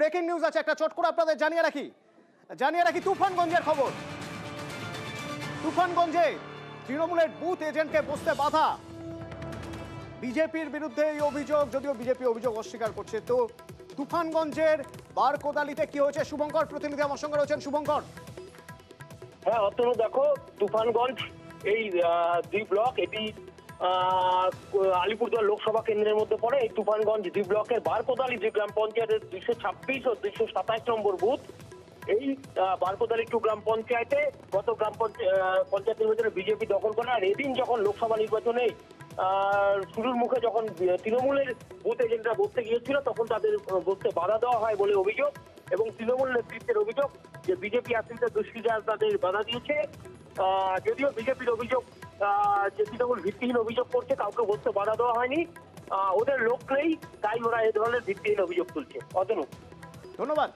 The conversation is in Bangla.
ব্রেকিং নিউজ আছে, একটা চট করে আপনাদের জানিয়ে রাখি তুফানগঞ্জের খবর। তুফানগঞ্জে তৃণমূলের বুথ এজেন্টকে বসতে বাধা। বিজেপির বিরুদ্ধে এই অভিযোগ, যদিও বিজেপি অভিযোগ অস্বীকার করছে। তো তুফানগঞ্জের বারকোদালিতে কি হয়েছে, শুভঙ্কর প্রতিনিধি আমার সঙ্গে রয়েছেন। শুভঙ্কর। হ্যাঁ অতনু, দেখো তুফানগঞ্জ এই দুই ব্লক, এটি আলিপুরদুয়ার লোকসভা কেন্দ্রের মধ্যে পড়ে। এই তুফানগঞ্জ দুই ব্লকের বারকোদালি যে গ্রাম পঞ্চায়েতের 226 ও 227 নম্বর বুথ, এই বারকোদালি টু গ্রাম পঞ্চায়েতে গত গ্রাম পঞ্চায়েত নির্বাচনে বিজেপি দখল করে। আর এদিন যখন লোকসভা নির্বাচনে শুরুর মুখে যখন তৃণমূলের বুথ এজেন্টরা বসতে গিয়েছিল, তখন তাদের বসতে বাধা দেওয়া হয় বলে অভিযোগ। এবং তৃণমূল নেতৃত্বের অভিযোগ যে বিজেপি আশ্রিত দুষ্কৃতীরা তাদের বাধা দিয়েছে। যদিও বিজেপির অভিযোগ যে তৃণমূল ভিত্তিহীন অভিযোগ করছে, কাউকে বসতে বাধা দেওয়া হয়নি, ওদের লোক নেই, তাই ওরা এ ধরনের ভিত্তিহীন অভিযোগ তুলছে। অতনু, ধন্যবাদ।